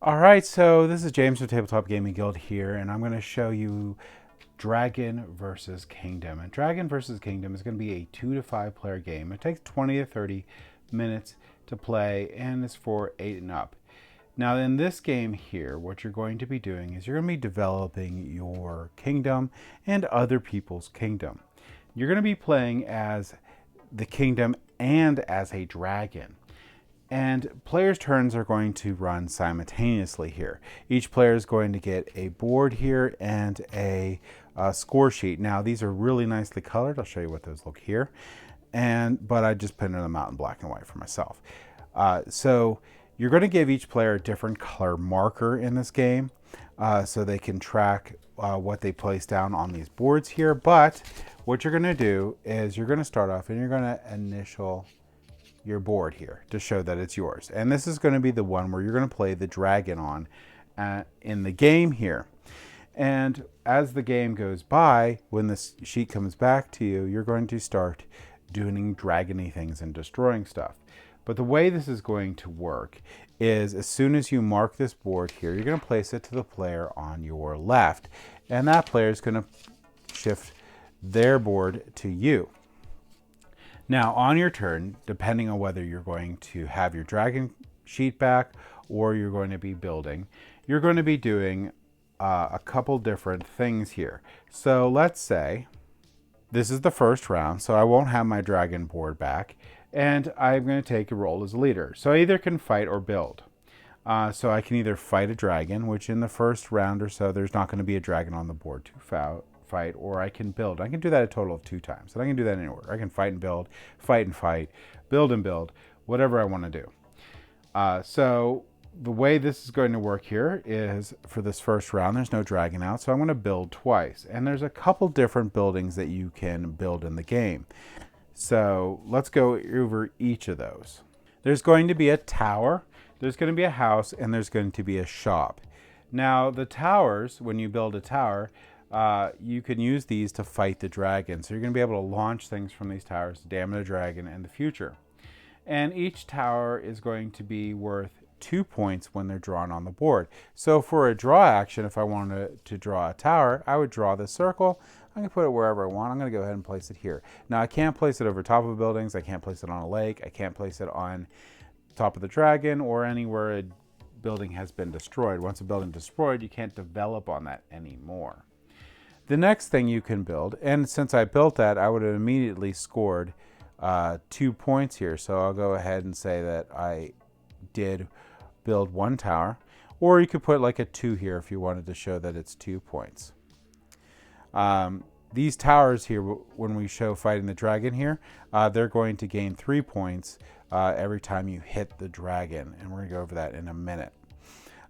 All right, so this is James from Tabletop Gaming Guild here, and I'm going to show you Dragon versus Kingdom. And Dragon versus Kingdom is going to be a 2 to 5 player game. It takes 20 to 30 minutes to play, and it's for 8 and up. Now, in this game here, what you're going to be doing is you're going to be developing your kingdom and other people's kingdom. You're going to be playing as the kingdom and as a dragon. And players' turns are going to run simultaneously here. Each player is going to get a board here and a score sheet. Now, these are really nicely colored. I'll show you what those look here. But I just printed them out in black and white for myself. So you're going to give each player a different color marker in this game so they can track what they place down on these boards here. But what you're going to do is you're going to start off and you're going to initial your board here to show that it's yours. And this is going to be the one where you're going to play the dragon on in the game here. And as the game goes by, when this sheet comes back to you, you're going to start doing dragony things and destroying stuff. But the way this is going to work is as soon as you mark this board here, you're going to place it to the player on your left. And that player is going to shift their board to you. Now, on your turn, depending on whether you're going to have your dragon sheet back or you're going to be building, you're going to be doing a couple different things here. So let's say this is the first round, so I won't have my dragon board back, and I'm going to take a role as a leader. So I either can fight or build. So I can either fight a dragon, which in the first round or so, there's not going to be a dragon on the board to fight, or I can build. I can do that a total of 2 times, and I can do that in order. I can fight and build, fight and fight, build and build, whatever I want to do. So the way this is going to work here is for this first round, there's no dragon out, so I'm going to build twice. And there's a couple different buildings that you can build in the game. So let's go over each of those. There's going to be a tower, there's going to be a house, and there's going to be a shop. Now, the towers, when you build a tower, you can use these to fight the dragon. So you're going to be able to launch things from these towers to damage a dragon in the future. And each tower is going to be worth 2 points when they're drawn on the board. So for a draw action, if I wanted to draw a tower, I would draw this circle. I'm going to put it wherever I want. I'm going to go ahead and place it here. Now, I can't place it over top of buildings. I can't place it on a lake. I can't place it on top of the dragon or anywhere a building has been destroyed. Once a building is destroyed, you can't develop on that anymore. The next thing you can build, and since I built that, I would have immediately scored 2 points here. So I'll go ahead and say that I did build 1 tower, or you could put like a 2 here if you wanted to show that it's 2 points. These towers here, when we show fighting the dragon here, they're going to gain 3 points every time you hit the dragon, and we're going to go over that in a minute.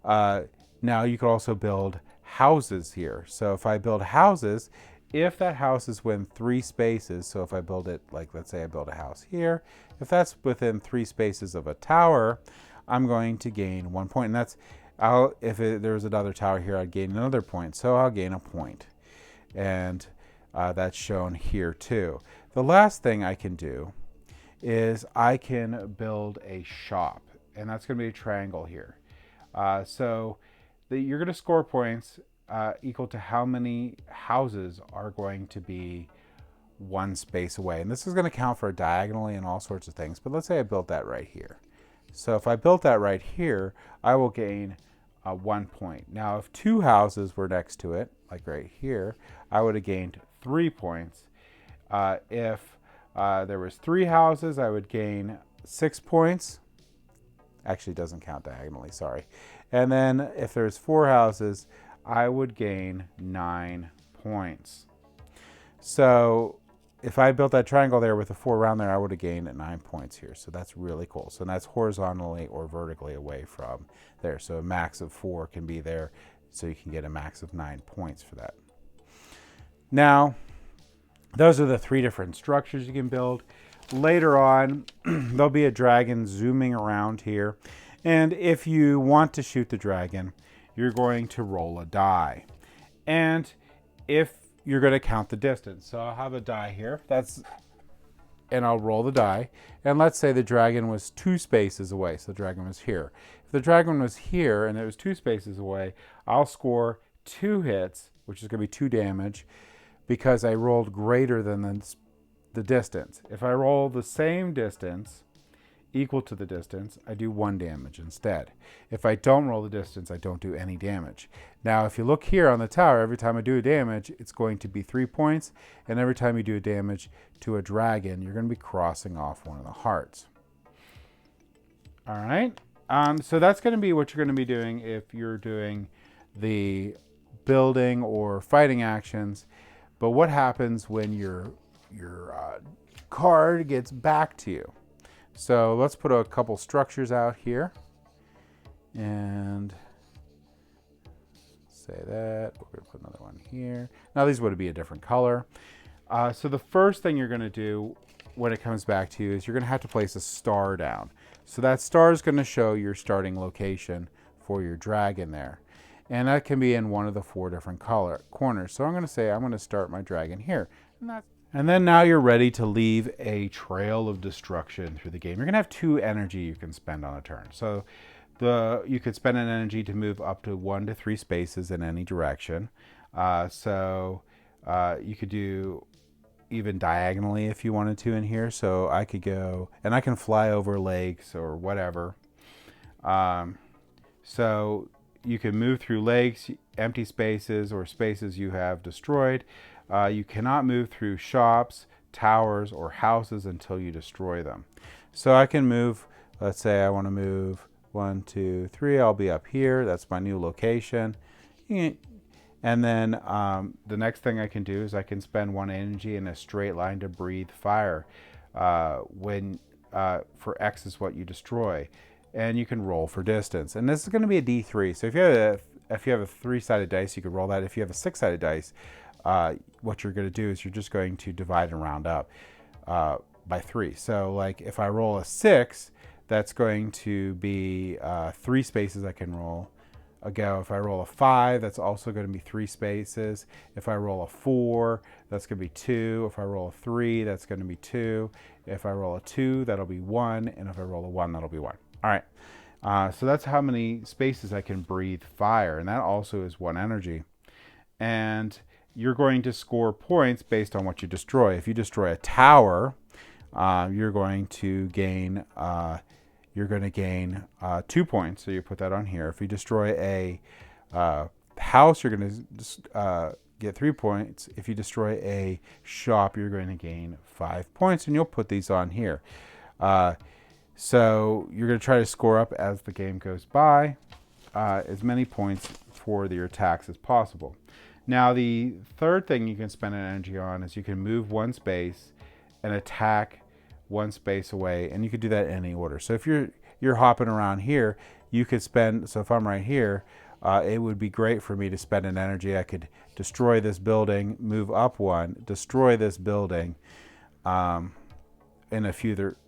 Now you could also build houses here. So if I build houses, if that house is within 3 spaces, so if I build it, like let's say I build a house here, if that's within 3 spaces of a tower, I'm going to gain 1 point. And that's, there was another tower here, I'd gain another point. So I'll gain a point. And that's shown here too. The last thing I can do is I can build a shop, and that's going to be a triangle here. You're going to score points equal to how many houses are going to be 1 space away. And this is going to count for diagonally and all sorts of things. But let's say I built that right here. So if I built that right here, I will gain 1 point. Now, if 2 houses were next to it, like right here, I would have gained 3 points. If there was 3 houses, I would gain 6 points. Actually, it doesn't count diagonally, sorry. And then if there's 4 houses, I would gain 9 points. So if I built that triangle there with a 4 around there, I would have gained 9 points here. So that's really cool. So that's horizontally or vertically away from there. So a max of 4 can be there. So you can get a max of 9 points for that. Now, those are the 3 different structures you can build. Later on, there'll be a dragon zooming around here. And if you want to shoot the dragon, you're going to roll a die. And if you're going to count the distance. So I'll have a die here. And I'll roll the die. And let's say the dragon was 2 spaces away. So the dragon was here. If the dragon was here and it was 2 spaces away, I'll score 2 hits, which is going to be 2 damage, because I rolled greater than the distance. If I roll the same distance, equal to the distance, I do 1 damage instead. If I don't roll the distance, I don't do any damage. Now, if you look here on the tower, every time I do a damage, it's going to be 3 points, and every time you do a damage to a dragon, you're going to be crossing off one of the hearts. All right, so that's going to be what you're going to be doing if you're doing the building or fighting actions. But what happens when your card gets back to you? So let's put a couple structures out here and say that. We're going to put another one here. Now these would be a different color. So the first thing you're going to do when it comes back to you is you're going to have to place a star down. So that star is going to show your starting location for your dragon there. And that can be in one of the 4 different corners. So I'm going to say I'm going to start my dragon here. And then now you're ready to leave a trail of destruction through the game. You're going to have 2 energy you can spend on a turn. So you could spend an energy to move up to 1 to 3 spaces in any direction. You could do even diagonally if you wanted to in here. So I could go, and I can fly over lakes or whatever. So you can move through lakes, empty spaces, or spaces you have destroyed. You cannot move through shops, towers, or houses until you destroy them. So I can move, let's say I want to move 1, 2, 3. I'll be up here. That's my new location. And then the next thing I can do is I can spend 1 energy in a straight line to breathe fire for X is what you destroy. And you can roll for distance. And this is going to be a D3. So if you have a 3-sided dice, you could roll that. If you have a 6-sided dice, what you're going to do is you're just going to divide and round up by 3. So like if I roll a 6, that's going to be 3 spaces I can roll. If I roll a 5, that's also going to be 3 spaces. If I roll a 4, that's going to be 2. If I roll a 3, that's going to be 2. If I roll a 2, that'll be 1. And if I roll a 1, that'll be 1. All right. So that's how many spaces I can breathe fire. And that also is 1 energy. And you're going to score points based on what you destroy. If you destroy a tower, you're going to gain 2 points. So you put that on here. If you destroy a house, you're going to get 3 points. If you destroy a shop, you're going to gain 5 points, and you'll put these on here. So you're going to try to score up as the game goes by, as many points for your attacks as possible. Now, the third thing you can spend an energy on is you can move 1 space and attack 1 space away, and you could do that in any order. So if you're hopping around here, you could spend, so if I'm right here, it would be great for me to spend an energy. I could destroy this building, move up 1, destroy this building in a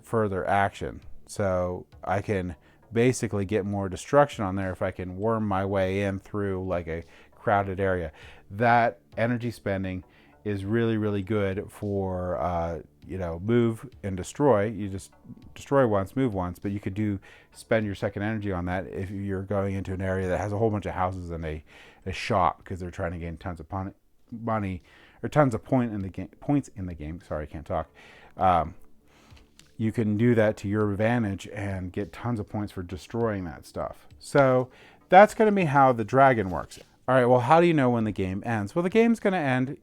further action. So I can basically get more destruction on there if I can worm my way in through like a crowded area. That energy spending is really, really good for move and destroy. You just destroy once, move once, but you could spend your second energy on that if you're going into an area that has a whole bunch of houses and a shop, because they're trying to gain tons of money or tons of points in the game. Sorry, I can't talk. You can do that to your advantage and get tons of points for destroying that stuff. So that's going to be how the dragon works. All right, well, how do you know when the game ends? Well, the game's going to end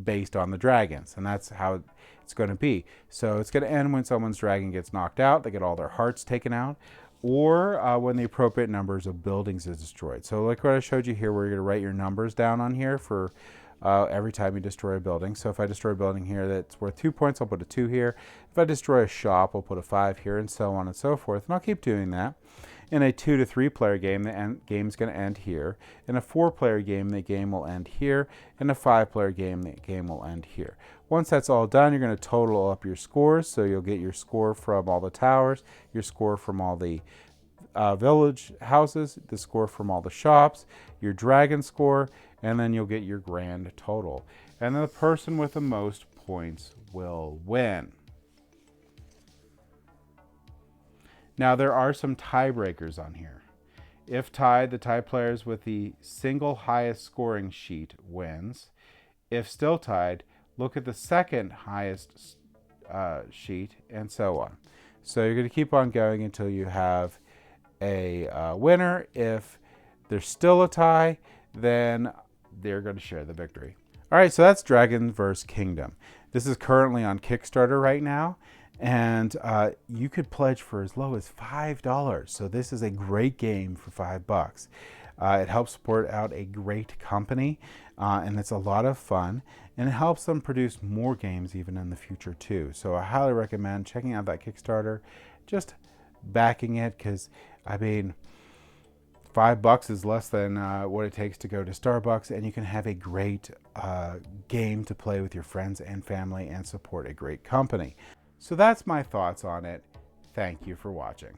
based on the dragons, and that's how it's going to be. So it's going to end when someone's dragon gets knocked out, they get all their hearts taken out, or when the appropriate numbers of buildings is destroyed. So like what I showed you here, where you're going to write your numbers down on here for every time you destroy a building. So if I destroy a building here that's worth 2 points, I'll put a 2 here. If I destroy a shop, I'll put a 5 here, and so on and so forth. And I'll keep doing that. In a 2 to 3 player game, the game's going to end here. In a 4-player game, the game will end here. In a 5-player game, the game will end here. Once that's all done, you're going to total up your scores. So you'll get your score from all the towers, your score from all the village houses, the score from all the shops, your dragon score, and then you'll get your grand total. And then the person with the most points will win. Now, there are some tiebreakers on here. If tied, the tied players with the single highest scoring sheet wins. If still tied, look at the second highest sheet, and so on. So you're going to keep on going until you have a winner. If there's still a tie, then they're going to share the victory. All right, so that's Dragon vs. Kingdom. This is currently on Kickstarter right now, and you could pledge for as low as $5. So this is a great game for $5. It helps support out a great company, and it's a lot of fun, and it helps them produce more games even in the future too. So I highly recommend checking out that Kickstarter, just backing it, because I mean, $5 is less than what it takes to go to Starbucks, and you can have a great game to play with your friends and family and support a great company. So that's my thoughts on it. Thank you for watching.